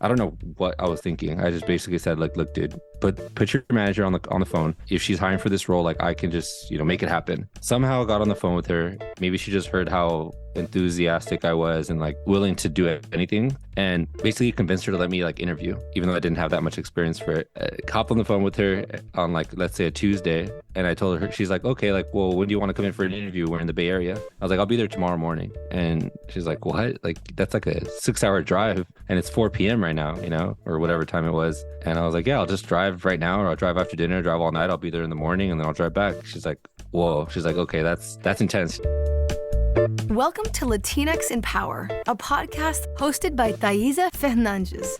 I don't know what I was thinking. I just basically said, like, look, dude, put your manager on the phone. If she's hiring for this role, like I can just, make it happen. Somehow I got on the phone with her. Maybe she just heard how enthusiastic I was and like willing to do anything, and basically convinced her to let me like interview, even though I didn't have that much experience for it. Hopped on the phone with her on like, let's say a Tuesday, and I told her, she's like, okay, like, well, when do you want to come in for an interview? We're in the Bay Area. I was like, I'll be there tomorrow morning. And she's like, what? Like, that's like a 6 hour drive and it's 4 p.m. right now, or whatever time it was. And I was like, yeah, I'll just drive right now, or I'll drive after dinner, drive all night. I'll be there in the morning and then I'll drive back. She's like, whoa. She's like, okay, that's intense. Welcome to Latinx in Power, a podcast hosted by Thaisa Fernandes.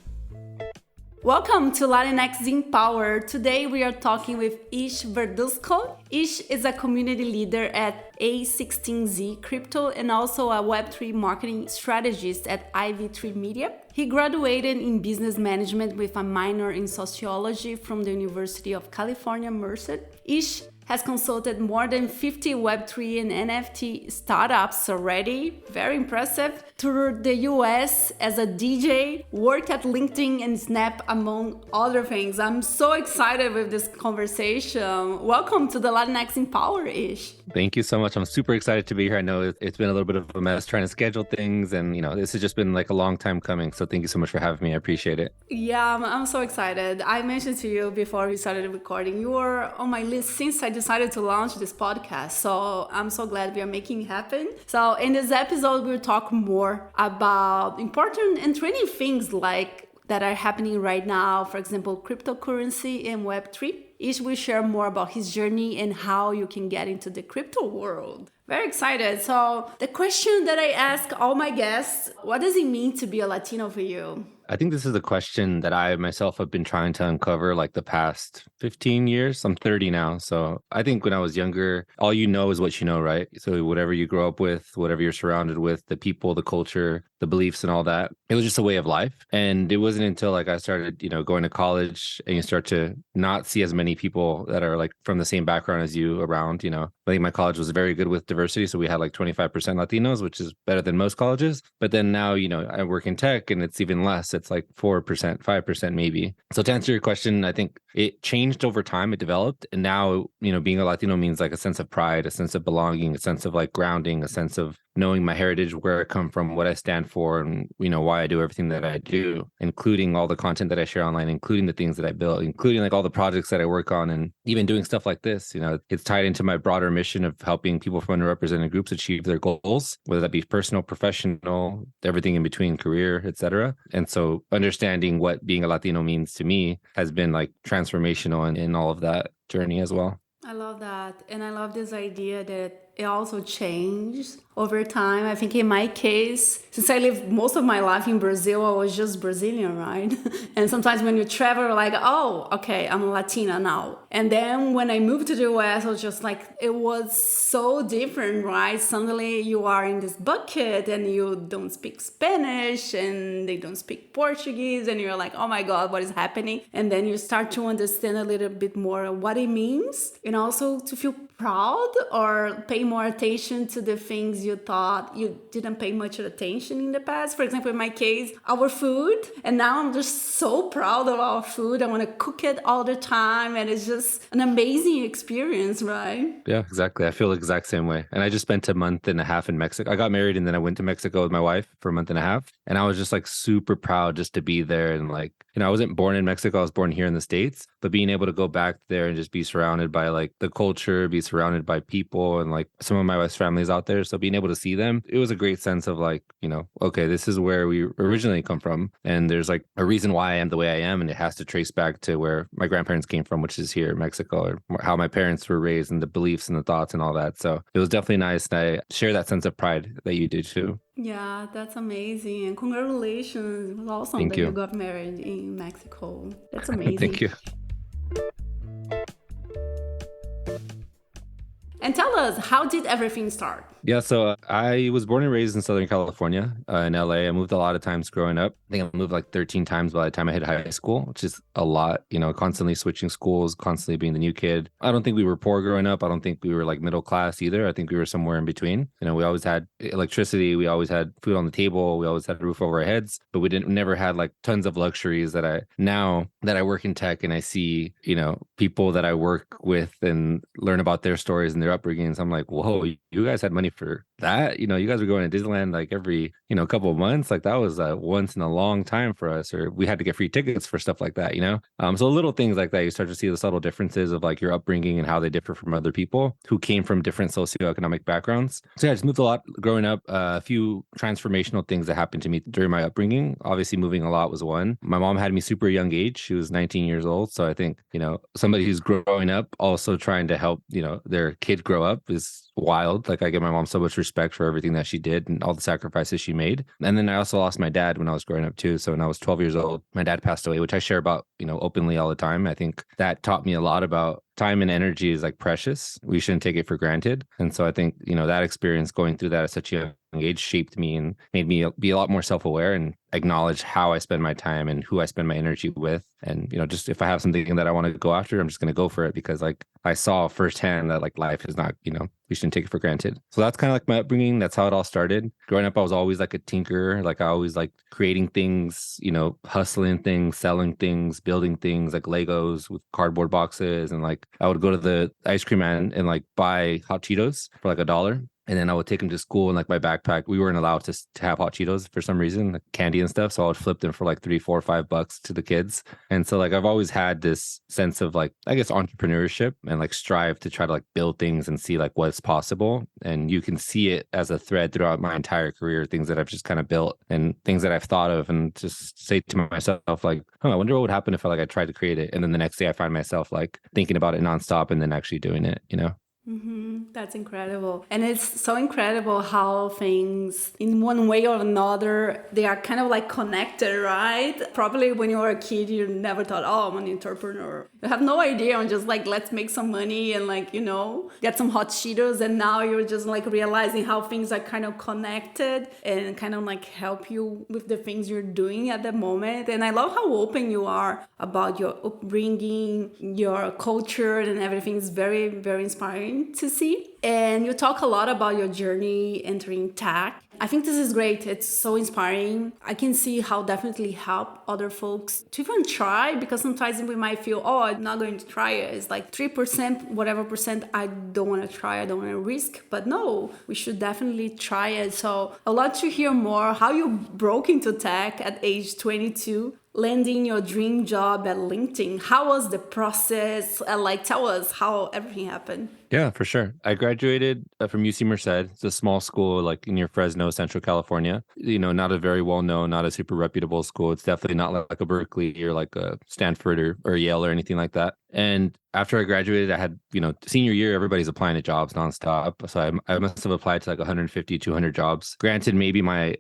Welcome to Latinx in Power. Today we are talking with Ish Verduzco. Ish is a community leader at A16Z Crypto and also a Web3 marketing strategist at IV3 Media. He graduated in business management with a minor in sociology from the University of California, Merced. Ish has consulted more than 50 Web3 and NFT startups already. Very impressive. Toured the US as a DJ, worked at LinkedIn and Snap, among other things. I'm so excited with this conversation. Welcome to the Latinx in Power, Ish. Thank you so much. I'm super excited to be here. I know it's been a little bit of a mess trying to schedule things, and this has just been like a long time coming. So thank you so much for having me. I appreciate it. Yeah, I'm so excited. I mentioned to you before we started recording, you were on my list since I decided to launch this podcast. So I'm so glad we are making it happen. So in this episode, we'll talk more about important and trending things like that are happening right now. For example, cryptocurrency and Web3. Ish will share more about his journey and how you can get into the crypto world. Very excited. So the question that I ask all my guests, what does it mean to be a Latino for you? I think this is a question that I myself have been trying to uncover like the past 15 years. I'm 30 now. So I think when I was younger, all you know is what you know, right? So whatever you grow up with, whatever you're surrounded with, the people, the culture, the beliefs and all that, it was just a way of life. And it wasn't until like I started, going to college and you start to not see as many people that are like from the same background as you around, I think my college was very good with diversity. So we had like 25% Latinos, which is better than most colleges. But then now, I work in tech and it's even less. It's like 4%, 5% maybe. So to answer your question, I think it changed over time. It developed. And now, being a Latino means like a sense of pride, a sense of belonging, a sense of like grounding, a sense of knowing my heritage, where I come from, what I stand for, and, why I do everything that I do, including all the content that I share online, including the things that I build, including like all the projects that I work on, and even doing stuff like this. It's tied into my broader mission of helping people from underrepresented groups achieve their goals, whether that be personal, professional, everything in between, career, etc. And so understanding what being a Latino means to me has been like transformational in all of that journey as well. I love that. And I love this idea that it also changed over time. I think in my case, since I lived most of my life in Brazil, I was just Brazilian, right? And sometimes when you travel, like, oh, okay, I'm Latina now. And then when I moved to the US, I was just like, it was so different, right? Suddenly you are in this bucket and you don't speak Spanish and they don't speak Portuguese. And you're like, oh my God, what is happening? And then you start to understand a little bit more what it means, and also to feel proud or pay more attention to the things you thought you didn't pay much attention in the past. For example, in my case, our food. And now I'm just so proud of our food. I want to cook it all the time. And it's just an amazing experience, right? Yeah, exactly. I feel the exact same way. And I just spent a month and a half in Mexico. I got married and then I went to Mexico with my wife for a month and a half. And I was just like super proud just to be there. And like, I wasn't born in Mexico. I was born here in the States. But being able to go back there and just be surrounded by like the culture, be surrounded by people, and like some of my wife's families out there. So being able to see them, it was a great sense of like, okay, this is where we originally come from. And there's like a reason why I am the way I am. And it has to trace back to where my grandparents came from, which is here in Mexico, or how my parents were raised and the beliefs and the thoughts and all that. So it was definitely nice. And I share that sense of pride that you did too. Yeah, that's amazing. And congratulations. It was awesome Thank that you. you got married in Mexico. That's amazing. Thank you. And tell us, how did everything start? Yeah, so I was born and raised in Southern California, in LA. I moved a lot of times growing up. I think I moved like 13 times by the time I hit high school, which is a lot, constantly switching schools, constantly being the new kid. I don't think we were poor growing up. I don't think we were like middle class either. I think we were somewhere in between. We always had electricity. We always had food on the table. We always had a roof over our heads, but we never had like tons of luxuries now that I work in tech and I see, people that I work with and learn about their stories and their upbringings. I'm like, whoa, you guys had money for that? You guys were going to Disneyland like every, couple of months. Like that was once in a long time for us, or we had to get free tickets for stuff like that, So little things like that, you start to see the subtle differences of like your upbringing and how they differ from other people who came from different socioeconomic backgrounds. So yeah, I just moved a lot growing up. A few transformational things that happened to me during my upbringing. Obviously, moving a lot was one. My mom had me super young age. She was 19 years old. So I think, somebody who's growing up also trying to help, their kid grow up is wild. Like I give my mom so much respect for everything that she did and all the sacrifices she made. And then I also lost my dad when I was growing up too. So when I was 12 years old, my dad passed away, which I share about, openly all the time. I think that taught me a lot about time and energy is like precious. We shouldn't take it for granted. And so I think, that experience going through that at such a young age shaped me and made me be a lot more self-aware and acknowledge how I spend my time and who I spend my energy with. And, just if I have something that I want to go after, I'm just going to go for it because like I saw firsthand that like life is not, we shouldn't take it for granted. So that's kind of like my upbringing. That's how it all started. Growing up, I was always like a tinker. Like I always like creating things, hustling things, selling things, building things like Legos with cardboard boxes. And like I would go to the ice cream man and like buy hot Cheetos for like $1. And then I would take them to school in like my backpack. We weren't allowed to have hot Cheetos for some reason, like candy and stuff. So I would flip them for like $3, $4, $5 to the kids. And so like I've always had this sense of like, I guess, entrepreneurship and like strive to try to like build things and see like what's possible. And you can see it as a thread throughout my entire career, things that I've just kind of built and things that I've thought of and just say to myself like, I wonder what would happen if I tried to create it. And then the next day I find myself like thinking about it nonstop and then actually doing it, That's incredible. And it's so incredible how things, in one way or another, they are kind of like connected, right? Probably when you were a kid, you never thought, oh, I'm an entrepreneur. You have no idea. I'm just like, let's make some money and like, get some hot Cheetos. And now you're just like realizing how things are kind of connected and kind of like help you with the things you're doing at the moment. And I love how open you are about your upbringing, your culture and everything. Is very, very inspiring to see. And you talk a lot about your journey entering tech. I think this is great. It's so inspiring. I can see how definitely help other folks to even try, because sometimes we might feel, oh, I'm not going to try it. It's like 3%, whatever percent, I don't want to try. I don't want to risk. But no, we should definitely try it. So I'd love to hear more how you broke into tech at age 22. Landing your dream job at LinkedIn. How was the process? Tell us how everything happened. Yeah, for sure. I graduated from UC Merced. It's a small school like near Fresno, Central California. Not a very well-known, not a super reputable school. It's definitely not like a Berkeley or like a Stanford or Yale or anything like that. And after I graduated, I had, senior year, everybody's applying to jobs nonstop. So I must have applied to like 150, 200 jobs. Granted, maybe my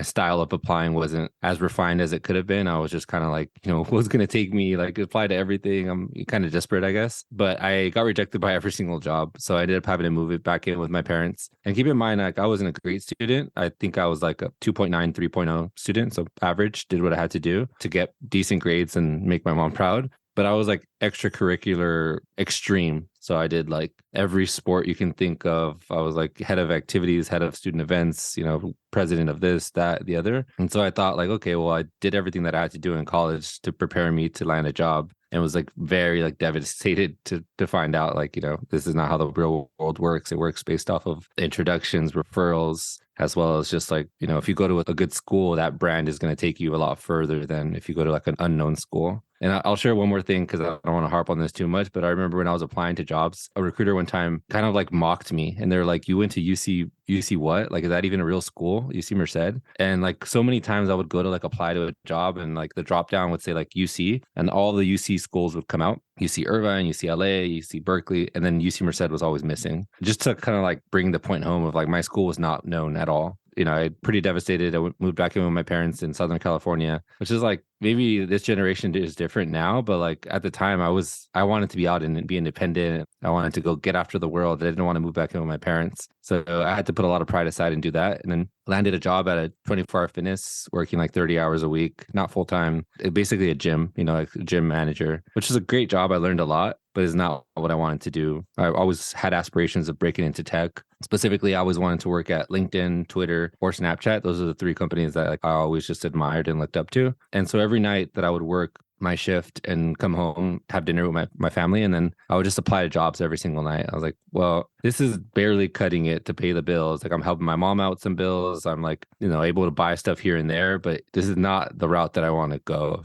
style of applying wasn't as refined as it could have been. I was just kind of like, what's going to take me, like apply to everything. I'm kind of desperate, I guess. But I got rejected by every single job. So I ended up having to move it back in with my parents. And keep in mind, like I wasn't a great student. I think I was like a 2.9, 3.0 student. So average, did what I had to do to get decent grades and make my mom proud. But I was like extracurricular extreme. So I did like every sport you can think of. I was like head of activities, head of student events, president of this, that, the other. And so I thought like, okay, well, I did everything that I had to do in college to prepare me to land a job. And was like very like devastated to find out like, this is not how the real world works. It works based off of introductions, referrals, as well as just like, if you go to a good school, that brand is going to take you a lot further than if you go to like an unknown school. And I'll share one more thing because I don't want to harp on this too much, but I remember when I was applying to jobs, a recruiter one time kind of like mocked me and they're like, you went to UC what? Like, is that even a real school? UC Merced? And like so many times I would go to like apply to a job and like the drop down would say like UC and all the UC schools would come out. UC Irvine, UCLA, UC Berkeley, and then UC Merced was always missing. Just to kind of like bring the point home of like my school was not known at all. I pretty devastated. I moved back in with my parents in Southern California, which is like, maybe this generation is different now, but like at the time I wanted to be out and be independent. I wanted to go get after the world. I didn't want to move back in with my parents. So I had to put a lot of pride aside and do that. And then landed a job at a 24-hour fitness, working like 30 hours a week, not full time, basically a gym, like a gym manager, which is a great job. I learned a lot, but it's not what I wanted to do. I always had aspirations of breaking into tech. Specifically, I always wanted to work at LinkedIn, Twitter, or Snapchat. Those are the three companies that I always just admired and looked up to. And so every night that I would work my shift and come home, have dinner with my family, and then I would just apply to jobs every single night. I was like, well, this is barely cutting it to pay the bills. Like, I'm helping my mom out with some bills. I'm like, able to buy stuff here and there, but this is not the route that I want to go,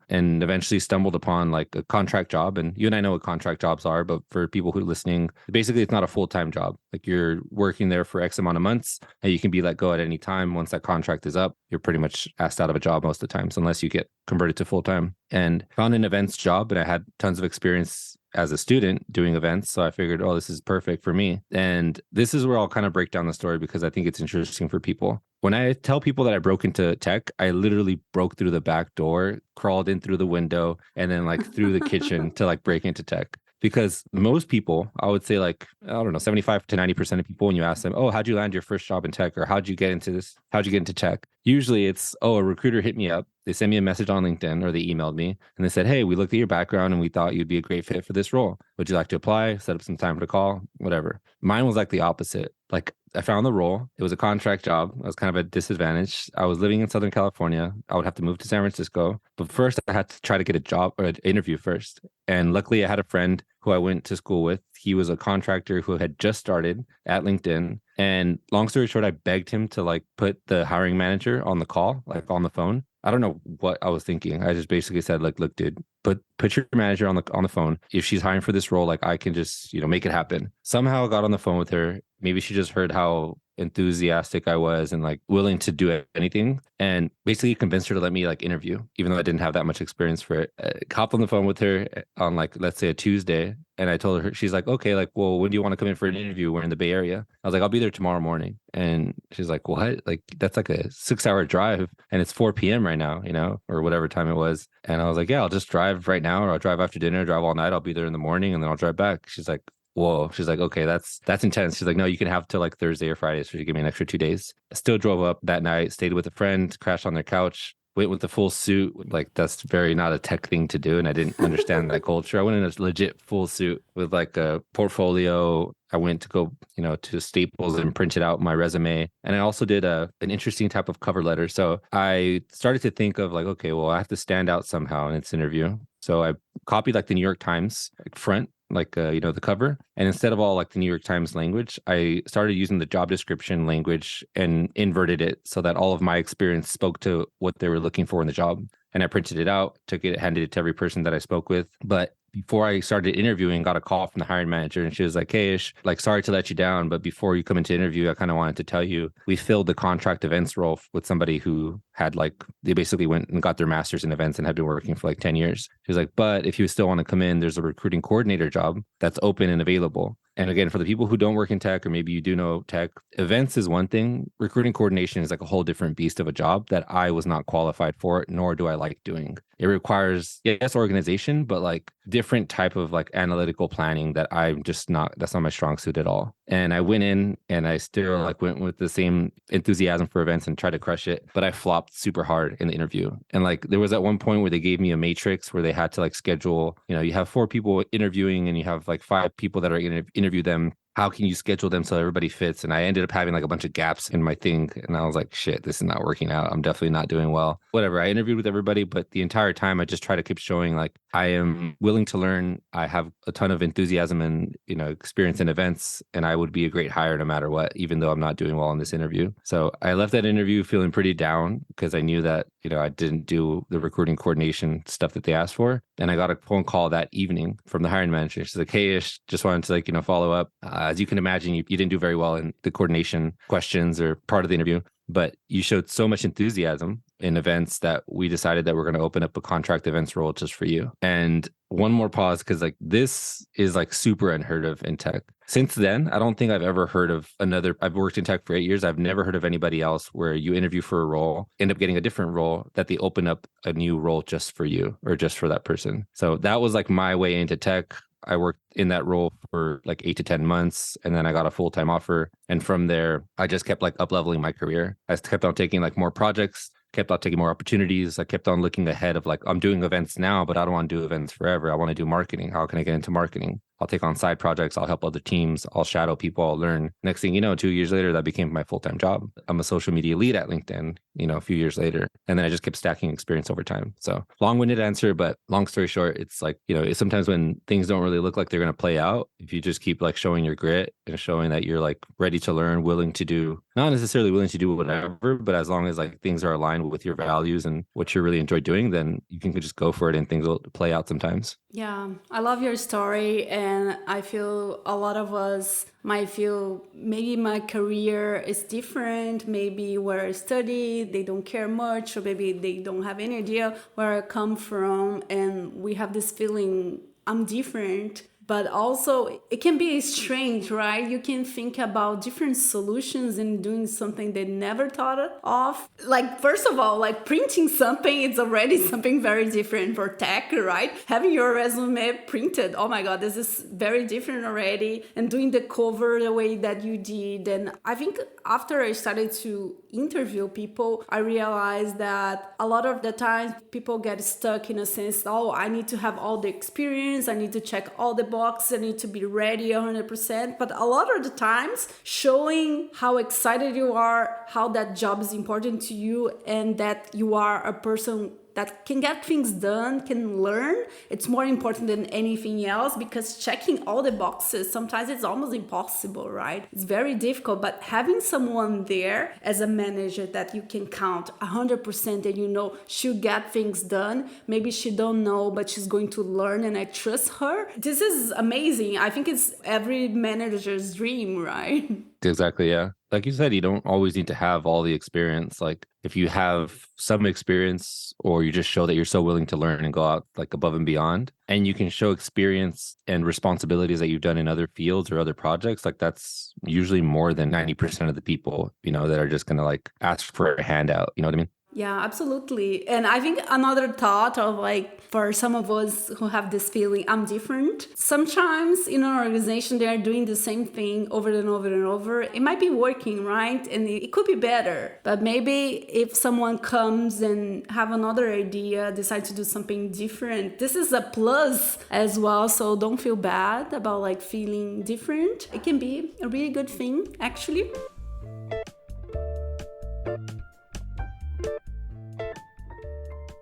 and eventually stumbled upon like a contract job. And you and I know what contract jobs are, but for people who are listening, basically it's not a full-time job. Like, you're working there for X amount of months and you can be let go at any time. Once that contract is up, you're pretty much asked out of a job most of the times, unless you get converted to full-time. And found an events job, and I had tons of experience as a student doing events. So I figured, oh, this is perfect for me. And this is where I'll kind of break down the story, because I think it's interesting for people. When I tell people that I broke into tech, I literally broke through the back door, crawled in through the window, and then like through the kitchen to like break into tech. Because most people, I would say like, I don't know, 75 to 90% of people, when you ask them, oh, how'd you land your first job in tech? Or how'd you get into this? How'd you get into tech? Usually it's, oh, a recruiter hit me up. They sent me a message on LinkedIn, or they emailed me and they said, hey, we looked at your background and we thought you'd be a great fit for this role. Would you like to apply? Set up some time for the call, whatever. Mine was like the opposite. Like, I found the role. It was a contract job. I was kind of at a disadvantage. I was living in Southern California. I would have to move to San Francisco. But first, I had to try to get a job or an interview first. And luckily, I had a friend who I went to school with. He was a contractor who had just started at LinkedIn. And long story short, I begged him to like put the hiring manager on the call, like on the phone. I don't know what I was thinking. I just basically said, like, look, dude, put your manager on the phone. If she's hiring for this role, like, I can just, make it happen. Somehow I got on the phone with her. Maybe she just heard how enthusiastic I was and like willing to do anything, and basically convinced her to let me like interview, even though I didn't have that much experience for it. I hopped on the phone with her on like, let's say a Tuesday. And I told her, she's like, okay, like, well, when do you want to come in for an interview? We're in the Bay Area. I was like, I'll be there tomorrow morning. And she's like, what? Like, that's like a 6-hour drive and it's 4 p.m. right now, or whatever time it was. And I was like, yeah, I'll just drive right now, or I'll drive after dinner, drive all night. I'll be there in the morning and then I'll drive back. She's like, whoa. She's like, okay, that's intense. She's like, no, you can have till like Thursday or Friday. So she gave me an extra 2 days. I still drove up that night, stayed with a friend, crashed on their couch, went with the full suit. Like, that's very not a tech thing to do. And I didn't understand that culture. I went in a legit full suit with like a portfolio. I went to go, to Staples and printed out my resume. And I also did an interesting type of cover letter. So I started to think of like, okay, well, I have to stand out somehow in this interview. So I copied like the New York Times front, like, the cover. And instead of all like the New York Times language, I started using the job description language and inverted it so that all of my experience spoke to what they were looking for in the job. And I printed it out, took it, handed it to every person that I spoke with. But before I started interviewing, got a call from the hiring manager, and she was like, hey, Ish, like, sorry to let you down, but before you come into interview, I kind of wanted to tell you, we filled the contract events role with somebody who had like, they basically went and got their master's in events and had been working for like 10 years. She was like, but if you still want to come in, there's a recruiting coordinator job that's open and available. And again, for the people who don't work in tech, or maybe you do know tech, events is one thing. Recruiting coordination is like a whole different beast of a job that I was not qualified for, nor do I like doing. It requires, yes, organization, but like different type of like analytical planning that I'm just not, that's not my strong suit at all. And I went in and I still like went with the same enthusiasm for events and tried to crush it, but I flopped super hard in the interview. And like, there was at one point where they gave me a matrix where they had to like schedule, you have 4 people interviewing and you have like 5 people that are going to interview them. How can you schedule them so everybody fits? And I ended up having like a bunch of gaps in my thing. And I was like, shit, this is not working out. I'm definitely not doing well. Whatever. I interviewed with everybody, but the entire time I just try to keep showing like I am willing to learn. I have a ton of enthusiasm and, experience in events, and I would be a great hire no matter what, even though I'm not doing well in this interview. So I left that interview feeling pretty down because I knew that, I didn't do the recruiting coordination stuff that they asked for. And I got a phone call that evening from the hiring manager. She's like, hey, Ish, just wanted to like, follow up. As you can imagine, you didn't do very well in the coordination questions or part of the interview, but you showed so much enthusiasm in events that we decided that we're going to open up a contract events role just for you. And one more pause because like this is like super unheard of in tech. Since then, I don't think I've ever heard of another. I've worked in tech for 8 years. I've never heard of anybody else where you interview for a role, end up getting a different role, that they open up a new role just for you or just for that person. So that was like my way into tech. I worked in that role for like 8 to 10 months, and then I got a full-time offer. And from there, I just kept like up leveling my career. I kept on taking like more projects, kept on taking more opportunities. I kept on looking ahead of like, I'm doing events now, but I don't want to do events forever. I want to do marketing. How can I get into marketing? I'll take on side projects. I'll help other teams. I'll shadow people. I'll learn. Next thing you know, 2 years later, that became my full-time job. I'm a social media lead at LinkedIn, a few years later. And then I just kept stacking experience over time. So long-winded answer, but long story short, it's like, sometimes when things don't really look like they're going to play out, if you just keep like showing your grit and showing that you're like ready to learn, willing to do, not necessarily willing to do whatever, but as long as like things are aligned with your values and what you really enjoy doing, then you can just go for it and things will play out sometimes. Yeah, I love your story, and I feel a lot of us might feel maybe my career is different, maybe where I study, they don't care much, or maybe they don't have any idea where I come from, and we have this feeling I'm different. But also it can be strange, right? You can think about different solutions and doing something they never thought of. Like, first of all, like printing something, it's already something very different for tech, right? Having your resume printed, oh my God, this is very different already. And doing the cover the way that you did. And I think after I started to interview people, I realized that a lot of the times people get stuck in a sense, oh, I need to have all the experience, I need to check all the boxes, I need to be ready 100%. But a lot of the times, showing how excited you are, how that job is important to you, and that you are a person that can get things done, can learn, it's more important than anything else, because checking all the boxes, sometimes it's almost impossible, right? It's very difficult, but having someone there as a manager that you can count 100% and she'll get things done. Maybe she don't know, but she's going to learn and I trust her. This is amazing. I think it's every manager's dream, right? Exactly. Yeah. Like you said, you don't always need to have all the experience. Like if you have some experience, or you just show that you're so willing to learn and go out like above and beyond, and you can show experience and responsibilities that you've done in other fields or other projects, like that's usually more than 90% of the people, that are just going to like ask for a handout. You know what I mean? Yeah, absolutely. And I think another thought of like, for some of us who have this feeling, I'm different. Sometimes in an organization, they are doing the same thing over and over and over. It might be working, right? And it could be better. But maybe if someone comes and have another idea, decide to do something different, this is a plus as well. So don't feel bad about like feeling different. It can be a really good thing, actually.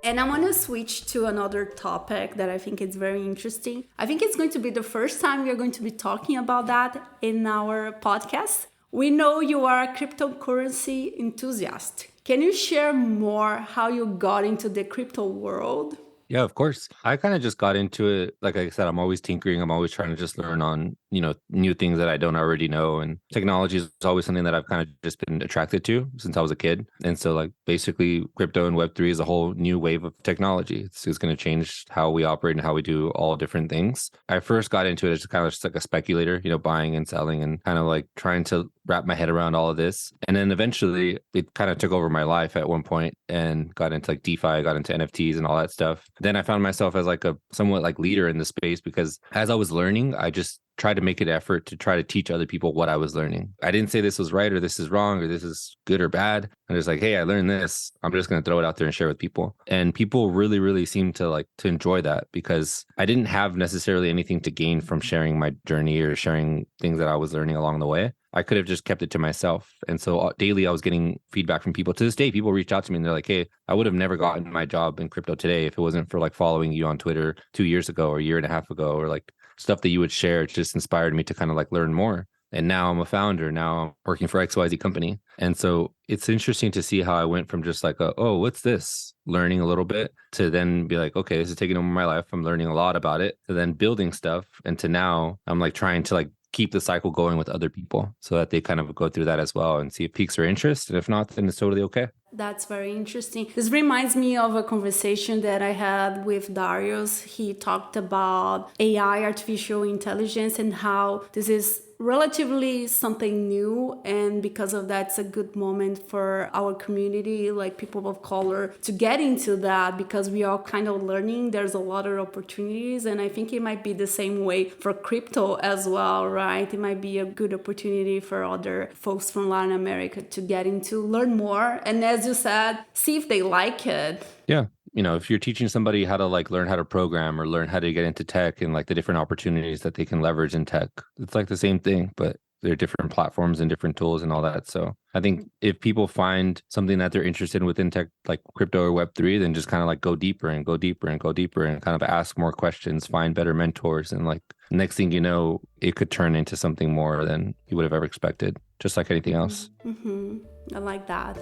And I want to switch to another topic that I think is very interesting. I think it's going to be the first time we are going to be talking about that in our podcast. We know you are a cryptocurrency enthusiast. Can you share more how you got into the crypto world? Yeah, of course. I kind of just got into it. Like I said, I'm always tinkering. I'm always trying to just learn on, new things that I don't already know. And technology is always something that I've kind of just been attracted to since I was a kid. And so like basically crypto and Web3 is a whole new wave of technology. It's going to change how we operate and how we do all different things. I first got into it as kind of just like a speculator, buying and selling and kind of like trying to wrap my head around all of this. And then eventually it kind of took over my life at one point and got into like DeFi, got into NFTs and all that stuff. Then I found myself as like a somewhat like leader in the space, because as I was learning, I just tried to make an effort to try to teach other people what I was learning. I didn't say this was right or this is wrong or this is good or bad. I'm just like, hey, I learned this. I'm just going to throw it out there and share with people. And people really, really seem to enjoy that, because I didn't have necessarily anything to gain from sharing my journey or sharing things that I was learning along the way. I could have just kept it to myself. And so daily I was getting feedback from people. To this day, people reach out to me and they're like, hey, I would have never gotten my job in crypto today if it wasn't for like following you on Twitter 2 years ago or a year and a half ago, or like stuff that you would share. It just inspired me to kind of like learn more. And now I'm a founder. Now I'm working for XYZ company. And so it's interesting to see how I went from just like, oh, what's this? Learning a little bit, to then be like, okay, this is taking over my life. I'm learning a lot about it, to then building stuff. And to now I'm like trying to like keep the cycle going with other people so that they kind of go through that as well and see if piques their interest. And if not, then it's totally okay. That's very interesting. This reminds me of a conversation that I had with Darius. He talked about AI, artificial intelligence, and how this is relatively something new, and because of that it's a good moment for our community, like people of color, to get into that, because we are kind of learning. There's a lot of opportunities, and I think it might be the same way for crypto as well, right? It might be a good opportunity for other folks from Latin America to get into, learn more, and as you said, see if they like it. Yeah. If you're teaching somebody how to like learn how to program or learn how to get into tech and like the different opportunities that they can leverage in tech, it's like the same thing, but there are different platforms and different tools and all that. So I think if people find something that they're interested in within tech, like crypto or Web3, then just kind of like go deeper and go deeper and go deeper and kind of ask more questions, find better mentors. And like next thing you know, it could turn into something more than you would have ever expected, just like anything else. Mm-hmm. I like that.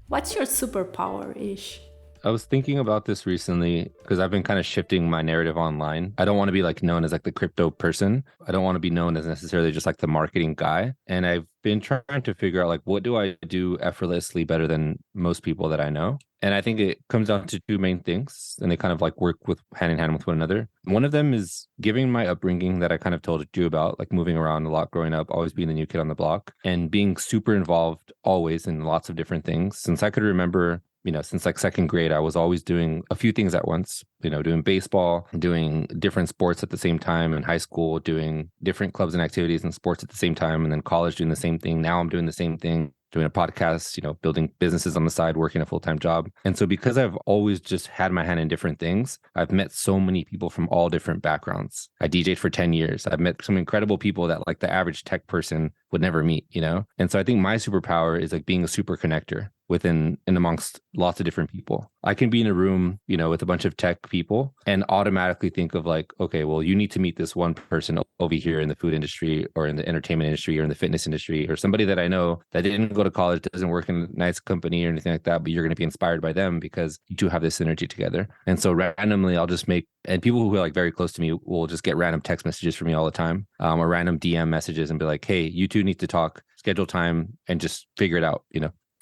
What's your superpower, Ish? I was thinking about this recently because I've been kind of shifting my narrative online. I don't want to be like known as like the crypto person. I don't want to be known as necessarily just like the marketing guy. And I've been trying to figure out like, what do I do effortlessly better than most people that I know? And I think it comes down to two main things, and they kind of like work with hand in hand with one another. One of them is giving my upbringing that I kind of told you about, like moving around a lot growing up, always being the new kid on the block and being super involved always in lots of different things. Since I could remember, since like second grade, I was always doing a few things at once, doing baseball, doing different sports at the same time. In high school, doing different clubs and activities and sports at the same time. And then college, doing the same thing. Now I'm doing the same thing, doing a podcast, building businesses on the side, working a full-time job. And so because I've always just had my hand in different things, I've met so many people from all different backgrounds. I DJed for 10 years. I've met some incredible people that like the average tech person would never meet, And so I think my superpower is like being a super connector within and amongst lots of different people. I can be in a room, with a bunch of tech people and automatically think of like, okay, well, you need to meet this one person over here in the food industry or in the entertainment industry or in the fitness industry, or somebody that I know that didn't go to college, doesn't work in a nice company or anything like that, but you're going to be inspired by them because you two have this synergy together. And so randomly I'll just and people who are like very close to me will just get random text messages from me all the time, or random DM messages and be like, hey, you two need to talk, schedule time and just figure it out,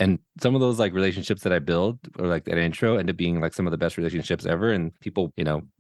And some of those like relationships that I build or like that intro end up being like some of the best relationships ever. And people,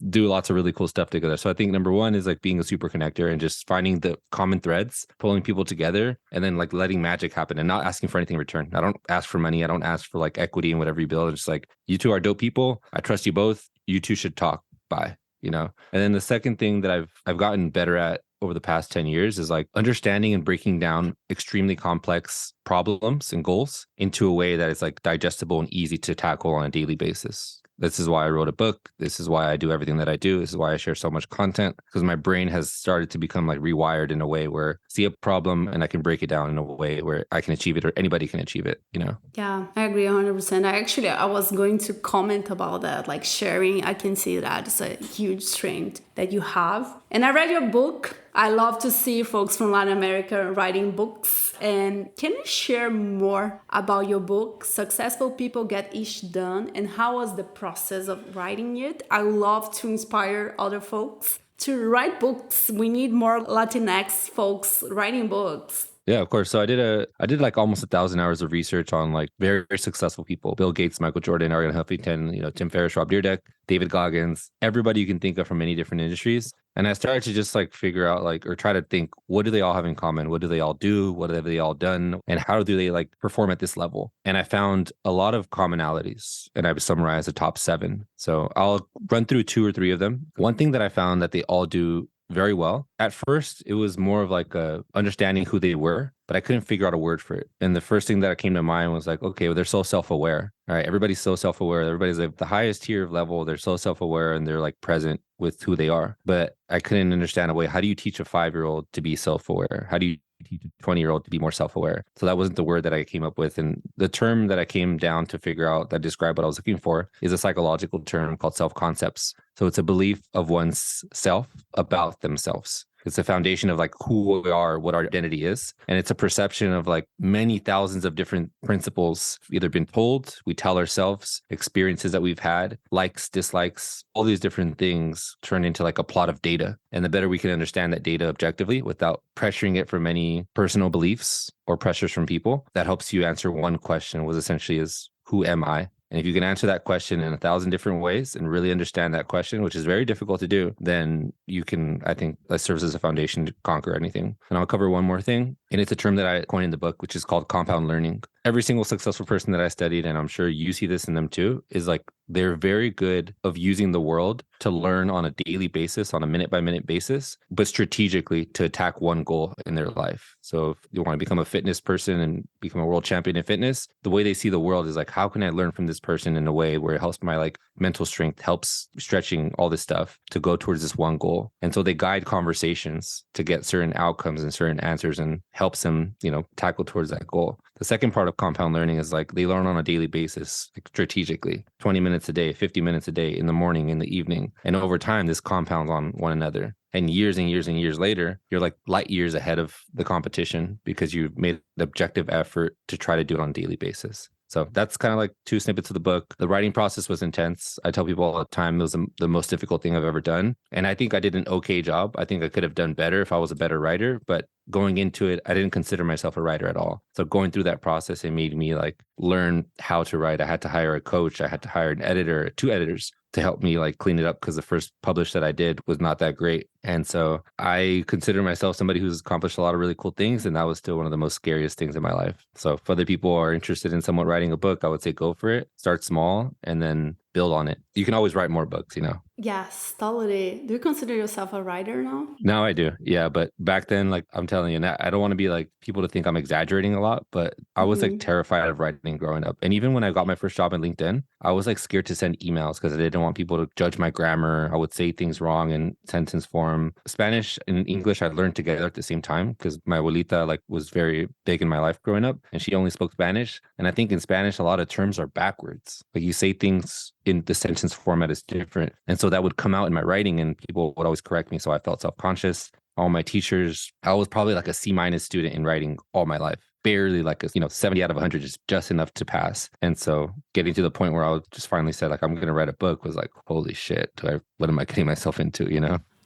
do lots of really cool stuff together. So I think number one is like being a super connector and just finding the common threads, pulling people together, and then like letting magic happen and not asking for anything in return. I don't ask for money. I don't ask for like equity in whatever you build. It's just like, you two are dope people. I trust you both. You two should talk. Bye. And then the second thing that I've gotten better at over the past 10 years is like understanding and breaking down extremely complex problems and goals into a way that is like digestible and easy to tackle on a daily basis. This is why I wrote a book. This is why I do everything that I do. This is why I share so much content, because my brain has started to become like rewired in a way where I see a problem and I can break it down in a way where I can achieve it or anybody can achieve it, Yeah, I agree 100%. I was going to comment about that, like sharing. I can see that it's a huge strength that you have. And I read your book. I love to see folks from Latin America writing books. And can you share more about your book, Successful People Get Ish Done, and how was the process of writing it? I love to inspire other folks to write books. We need more Latinx folks writing books. Yeah, of course. So I did like almost 1,000 hours of research on like very, very successful people: Bill Gates, Michael Jordan, Ariana Huffington, Tim Ferriss, Rob Dyrdek, David Goggins, everybody you can think of from many different industries. And I started to just like figure out like, or try to think, what do they all have in common? What do they all do? What have they all done? And how do they like perform at this level? And I found a lot of commonalities, and I've summarized the top 7. So I'll run through 2 or 3 of them. One thing that I found that they all do very well. At first, it was more of like understanding who they were, but I couldn't figure out a word for it. And the first thing that came to mind was like, okay, well, they're so self-aware. All right, everybody's so self-aware. Everybody's at the highest tier of level. They're so self-aware and they're like present with who they are. But I couldn't understand a way. How do you teach a 5-year-old to be self-aware? How do you teach a 20-year-old to be more self-aware? So that wasn't the word that I came up with. And the term that I came down to figure out that described what I was looking for is a psychological term called self-concepts. So it's a belief of one's self about themselves. It's a foundation of like who we are, what our identity is. And it's a perception of like many thousands of different principles either been told, we tell ourselves, experiences that we've had, likes, dislikes, all these different things turn into like a plot of data. And the better we can understand that data objectively without pressuring it from any personal beliefs or pressures from people, that helps you answer one question, was essentially is, who am I? And if you can answer that question in 1,000 different ways and really understand that question, which is very difficult to do, then you can, I think that serves as a foundation to conquer anything. And I'll cover one more thing. And it's a term that I coined in the book, which is called compound learning. Every single successful person that I studied, and I'm sure you see this in them too, is like they're very good of using the world to learn on a daily basis, on a minute by minute basis, but strategically to attack one goal in their life. So if you want to become a fitness person and become a world champion in fitness, the way they see the world is like, how can I learn from this person in a way where it helps my like mental strength, helps stretching, all this stuff to go towards this one goal. And so they guide conversations to get certain outcomes and certain answers and helps them, tackle towards that goal. The second part of compound learning is like they learn on a daily basis, like strategically, 20 minutes a day, 50 minutes a day, in the morning, in the evening. And over time, this compounds on one another. And years and years and years later, you're like light years ahead of the competition because you've made an objective effort to try to do it on a daily basis. So that's kind of like 2 snippets of the book. The writing process was intense. I tell people all the time it was the most difficult thing I've ever done. And I think I did an okay job. I think I could have done better if I was a better writer. But going into it, I didn't consider myself a writer at all. So going through that process, it made me like learn how to write. I had to hire a coach. I had to hire an editor, 2 editors to help me like clean it up because the first publish that I did was not that great. And so I consider myself somebody who's accomplished a lot of really cool things. And that was still one of the most scariest things in my life. So if other people are interested in somewhat writing a book, I would say go for it. Start small and then build on it. You can always write more books, Yes, totally. Do you consider yourself a writer now? Now I do. Yeah. But back then, like I'm telling you, I don't want to be like people to think I'm exaggerating a lot, but I was like terrified of writing growing up. And even when I got my first job in LinkedIn, I was like scared to send emails because I didn't want people to judge my grammar. I would say things wrong in sentence form. Spanish and English, I learned together at the same time because my abuelita like was very big in my life growing up and she only spoke Spanish. And I think in Spanish, a lot of terms are backwards. Like you say things in the sentence format is different. And so that would come out in my writing and people would always correct me. So I felt self-conscious. All my teachers, I was probably like a C- student in writing all my life. Barely like a 70 out of 100, just enough to pass. And so getting to the point where I just finally said like, I'm going to write a book was like, holy shit, what am I getting myself into,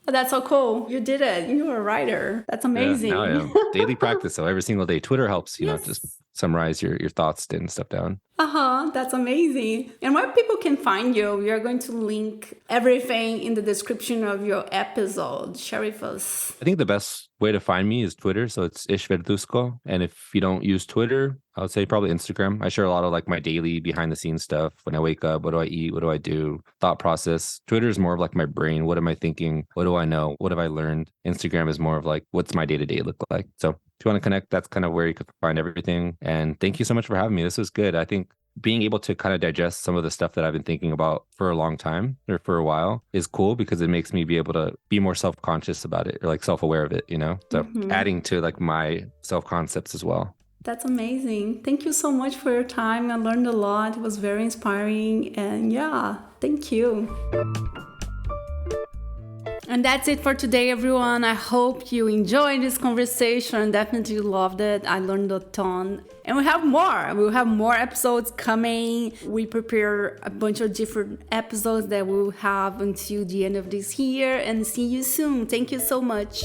Oh, that's so cool. You did it. You're a writer. That's amazing. Yeah, now I am. Daily practice. So every single day, Twitter helps, Yes. just summarize your thoughts and stuff down. That's amazing. And where people can find you, we are going to link everything in the description of your episode. Share with us. I think the best way to find me is Twitter. So it's Ish Verduzco. And if you don't use Twitter, I would say probably Instagram. I share a lot of like my daily behind the scenes stuff. When I wake up, what do I eat? What do I do? Thought process. Twitter is more of like my brain. What am I thinking? What do I know? What have I learned? Instagram is more of like, what's my day-to-day look like? So if you want to connect, that's kind of where you could find everything. And thank you so much for having me. This was good. I think being able to kind of digest some of the stuff that I've been thinking about for a long time or for a while is cool because it makes me be able to be more self-conscious about it or like self-aware of it, So adding to like my self-concepts as well. That's amazing. Thank you so much for your time. I learned a lot. It was very inspiring. And yeah, thank you. And that's it for today, everyone. I hope you enjoyed this conversation. Definitely loved it. I learned a ton. And we have more. We'll have more episodes coming. We prepare a bunch of different episodes that we'll have until the end of this year. And see you soon. Thank you so much.